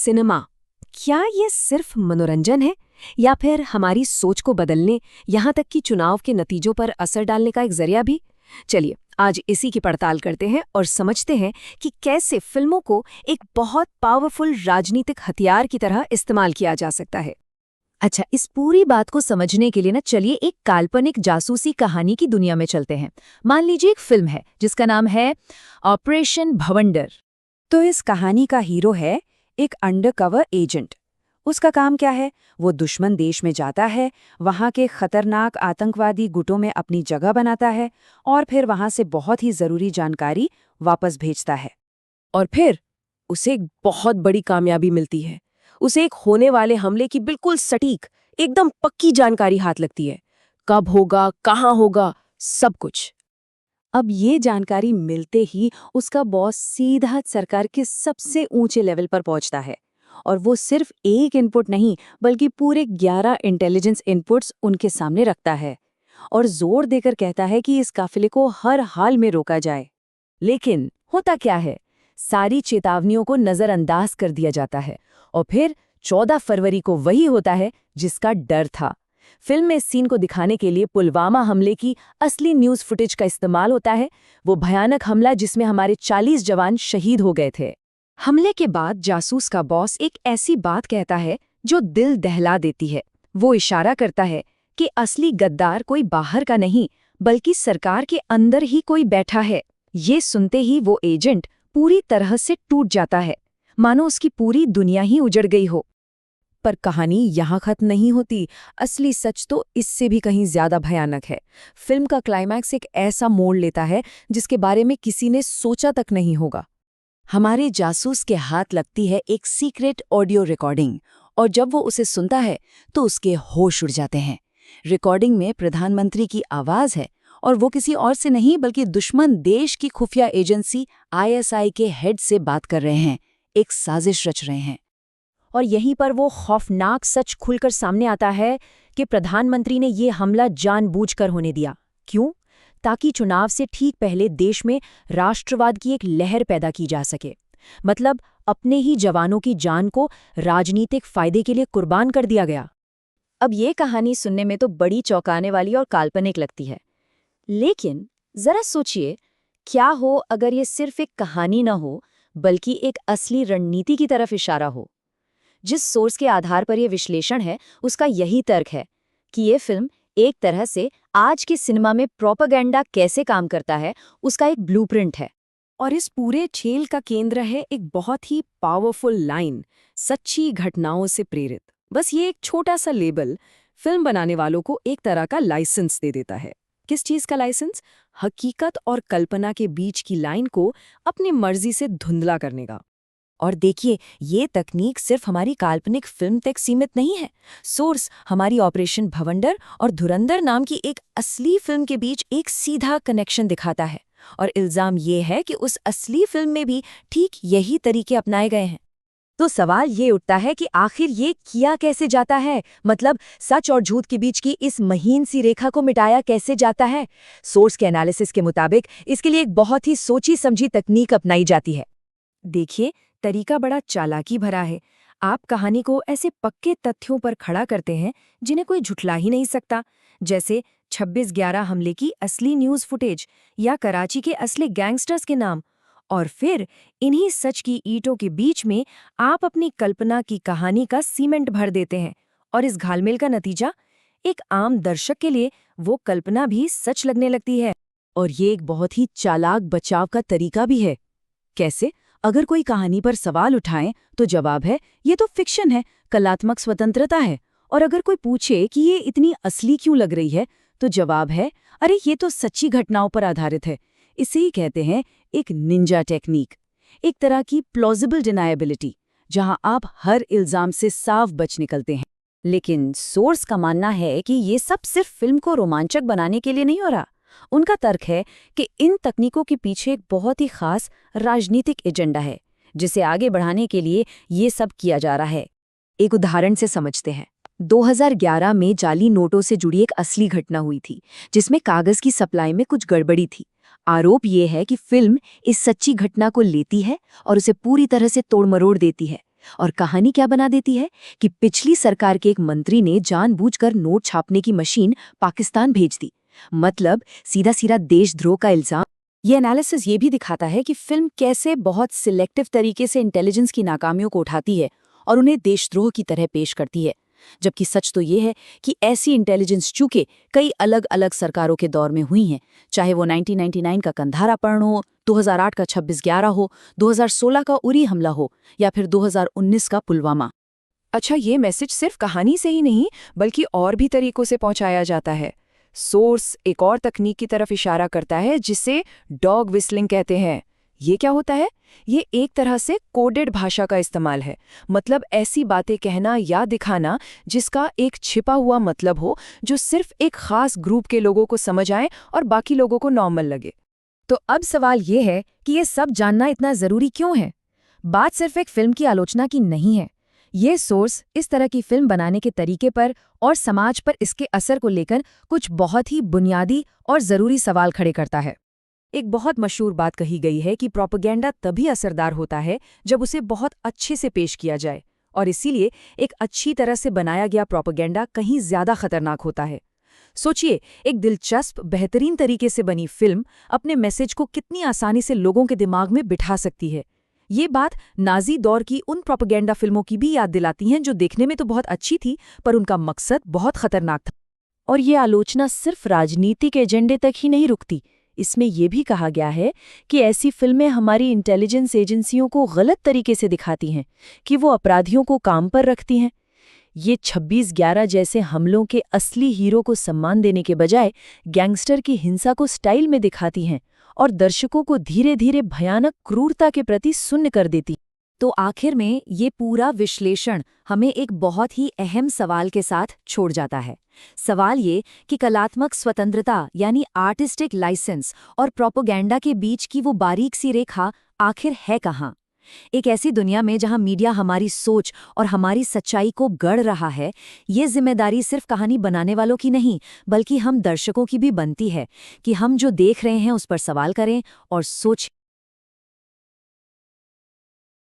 Cinema, क्या ये सिर्फ मनोरंजन है या फिर हमारी सोच को बदलने, यहाँ तक कि चुनाव के नतीजों पर असर डालने का एक जरिया भी? चलिए आज इसी की पड़ताल करते हैं और समझते हैं कि कैसे फिल्मों को एक बहुत पावरफुल राजनीतिक हथियार की तरह इस्तेमाल किया जा सकता है। अच्छा, इस पूरी बात को समझने के लिए ना चलिए एक काल्पनिक जासूसी कहानी की दुनिया में चलते हैं। मान लीजिए एक फिल्म है जिसका नाम है ऑपरेशन भवंडर। तो इस कहानी का हीरो है एक अंडरकवर एजेंट। उसका काम क्या है? वो दुश्मन देश में जाता है, वहाँ के खतरनाक आतंकवादी गुटों में अपनी जगह बनाता है और फिर वहाँ से बहुत ही जरूरी जानकारी वापस भेजता है। और फिर उसे एक बहुत बड़ी कामयाबी मिलती है। उसे एक होने वाले हमले की बिल्कुल सटीक, एकदम पक्की जानकारी हाथ लगती है। कब होगा, कहाँ होगा, सब कुछ। अब ये जानकारी मिलते ही उसका बॉस सीधा सरकार के सबसे ऊंचे लेवल पर पहुंचता है और वो सिर्फ एक इनपुट नहीं बल्कि पूरे 11 इंटेलिजेंस इनपुट्स उनके सामने रखता है और जोर देकर कहता है कि इस काफिले को हर हाल में रोका जाए। लेकिन होता क्या है, सारी चेतावनियों को नजरअंदाज कर दिया जाता है और फिर 14 फरवरी को वही होता है जिसका डर था। फिल्म में इस सीन को दिखाने के लिए पुलवामा हमले की असली न्यूज़ फुटेज का इस्तेमाल होता है, वो भयानक हमला जिसमें हमारे 40 जवान शहीद हो गए थे। हमले के बाद जासूस का बॉस एक ऐसी बात कहता है जो दिल दहला देती है। वो इशारा करता है कि असली गद्दार कोई बाहर का नहीं बल्कि सरकार के अंदर ही कोई बैठा है। ये सुनते ही वो एजेंट पूरी तरह से टूट जाता है, मानो उसकी पूरी दुनिया ही उजड़ गई हो। पर कहानी यहाँ खत्म नहीं होती। असली सच तो इससे भी कहीं ज्यादा भयानक है। फिल्म का क्लाइमैक्स एक ऐसा मोड़ लेता है जिसके बारे में किसी ने सोचा तक नहीं होगा। हमारे जासूस के हाथ लगती है एक सीक्रेट ऑडियो रिकॉर्डिंग और जब वो उसे सुनता है तो उसके होश उड़ जाते हैं। रिकॉर्डिंग में प्रधानमंत्री की आवाज है और वो किसी और से नहीं बल्कि दुश्मन देश की खुफिया एजेंसी ISI के हेड से बात कर रहे हैं, एक साजिश रच रहे हैं। और यहीं पर वो खौफनाक सच खुलकर सामने आता है कि प्रधानमंत्री ने ये हमला जानबूझकर होने दिया। क्यों? ताकि चुनाव से ठीक पहले देश में राष्ट्रवाद की एक लहर पैदा की जा सके। मतलब अपने ही जवानों की जान को राजनीतिक फायदे के लिए कुर्बान कर दिया गया। अब ये कहानी सुनने में तो बड़ी चौंकाने वाली और काल्पनिक लगती है, लेकिन जरा सोचिए, क्या हो अगर ये सिर्फ एक कहानी न हो बल्कि एक असली रणनीति की तरफ इशारा हो। जिस सोर्स के आधार पर यह विश्लेषण है उसका यही तर्क है कि ये फिल्म एक तरह से आज के सिनेमा में प्रोपेगेंडा कैसे काम करता है उसका एक ब्लूप्रिंट है। और इस पूरे खेल का केंद्र है एक बहुत ही पावरफुल लाइन, सच्ची घटनाओं से प्रेरित। बस ये एक छोटा सा लेबल फिल्म बनाने वालों को एक तरह का लाइसेंस दे देता है। किस चीज का लाइसेंस? हकीकत और कल्पना के बीच की लाइन को अपनी मर्जी से धुंधला करने का। और देखिए, ये तकनीक सिर्फ हमारी काल्पनिक फिल्म तक सीमित नहीं है। सोर्स हमारी ऑपरेशन भवंडर और धुरंधर नाम की एक असली फिल्म के बीच एक सीधा कनेक्शन दिखाता है और इल्जाम ये है कि उस असली फिल्म में भी ठीक यही तरीके अपनाए गए हैं। तो सवाल ये उठता है कि आखिर ये किया कैसे जाता है, मतलब सच और झूठ के बीच की इस महीन सी रेखा को मिटाया कैसे जाता है। सोर्स के एनालिसिस के मुताबिक इसके लिए एक बहुत ही सोची समझी तकनीक अपनाई जाती है। देखिए, तरीका बड़ा चालाकी भरा है। आप कहानी को ऐसे पक्के तथ्यों पर खड़ा करते हैं जिन्हें कोई झुठला ही नहीं सकता, जैसे 26/11 हमले की असली न्यूज़ फुटेज या कराची के असली गैंगस्टर्स के नाम। और फिर इन्हीं सच की ईंटों के बीच में आप अपनी कल्पना की कहानी का सीमेंट भर देते हैं और इस घालमेल का नतीजा, एक आम दर्शक के लिए वो कल्पना भी सच लगने लगती है। और ये एक बहुत ही चालाक बचाव का तरीका भी है। कैसे? अगर कोई कहानी पर सवाल उठाएं तो जवाब है ये तो फिक्शन है, कलात्मक स्वतंत्रता है। और अगर कोई पूछे कि ये इतनी असली क्यों लग रही है तो जवाब है अरे ये तो सच्ची घटनाओं पर आधारित है। इसे ही कहते हैं एक निंजा टेक्निक, एक तरह की प्लॉजिबल डिनायबिलिटी, जहां आप हर इल्जाम से साफ बच निकलते हैं। लेकिन सोर्स का मानना है कि ये सब सिर्फ फिल्म को रोमांचक बनाने के लिए नहीं हो रहा। उनका तर्क है कि इन तकनीकों के पीछे एक बहुत ही खास राजनीतिक एजेंडा है जिसे आगे बढ़ाने के लिए ये सब किया जा रहा है। एक उदाहरण से समझते हैं। 2011 में जाली नोटों से जुड़ी एक असली घटना हुई थी जिसमें कागज की सप्लाई में कुछ गड़बड़ी थी। आरोप ये है कि फिल्म इस सच्ची घटना को लेती है और उसे पूरी तरह से तोड़ मरोड़ देती है। और कहानी क्या बना देती है कि पिछली सरकार के एक मंत्री ने जानबूझकर नोट छापने की मशीन पाकिस्तान भेज दी। मतलब सीधा सीधा देशद्रोह का इल्जाम। ये एनालिसिस ये भी दिखाता है कि फिल्म कैसे बहुत सिलेक्टिव तरीके से इंटेलिजेंस की नाकामियों को उठाती है और उन्हें देशद्रोह की तरह पेश करती है, जबकि सच तो ये है कि ऐसी इंटेलिजेंस चूके कई अलग अलग सरकारों के दौर में हुई हैं, चाहे वो 1999 का कंधार अपहरण हो, 2008 का 26/11 हो, 2016 का उरी हमला हो या फिर 2019 का पुलवामा। अच्छा, ये मैसेज सिर्फ कहानी से ही नहीं बल्कि और भी तरीकों से पहुंचाया जाता है। सोर्स एक और तकनीक की तरफ इशारा करता है जिसे डॉग विस्लिंग कहते हैं। ये क्या होता है? ये एक तरह से कोडेड भाषा का इस्तेमाल है। मतलब ऐसी बातें कहना या दिखाना जिसका एक छिपा हुआ मतलब हो, जो सिर्फ एक खास ग्रुप के लोगों को समझ आए और बाकी लोगों को नॉर्मल लगे। तो अब सवाल ये है कि ये सब जानना इतना जरूरी क्यों है? बात सिर्फ एक फिल्म की आलोचना की नहीं है। ये सोर्स इस तरह की फिल्म बनाने के तरीके पर और समाज पर इसके असर को लेकर कुछ बहुत ही बुनियादी और जरूरी सवाल खड़े करता है। एक बहुत मशहूर बात कही गई है कि प्रोपेगेंडा तभी असरदार होता है जब उसे बहुत अच्छे से पेश किया जाए, और इसीलिए एक अच्छी तरह से बनाया गया प्रोपेगेंडा कहीं ज्यादा खतरनाक होता है। सोचिए, एक दिलचस्प बेहतरीन तरीके से बनी फिल्म अपने मैसेज को कितनी आसानी से लोगों के दिमाग में बिठा सकती है। ये बात नाजी दौर की उन प्रोपेगेंडा फिल्मों की भी याद दिलाती हैं जो देखने में तो बहुत अच्छी थी पर उनका मकसद बहुत खतरनाक था। और ये आलोचना सिर्फ राजनीतिक एजेंडे तक ही नहीं रुकती। इसमें यह भी कहा गया है कि ऐसी फिल्में हमारी इंटेलिजेंस एजेंसियों को गलत तरीके से दिखाती हैं कि वो अपराधियों को काम पर रखती हैं। ये 26/11 जैसे हमलों के असली हीरो को सम्मान देने के बजाय गैंगस्टर की हिंसा को स्टाइल में दिखाती हैं और दर्शकों को धीरे धीरे भयानक क्रूरता के प्रति सुन्न कर देती। तो आखिर में ये पूरा विश्लेषण हमें एक बहुत ही अहम सवाल के साथ छोड़ जाता है। सवाल ये कि कलात्मक स्वतंत्रता यानी आर्टिस्टिक लाइसेंस और प्रोपेगेंडा के बीच की वो बारीक सी रेखा आखिर है कहाँ? एक ऐसी दुनिया में जहां मीडिया हमारी सोच और हमारी सच्चाई को गढ़ रहा है, ये जिम्मेदारी सिर्फ कहानी बनाने वालों की नहीं बल्कि हम दर्शकों की भी बनती है कि हम जो देख रहे हैं उस पर सवाल करें और सोच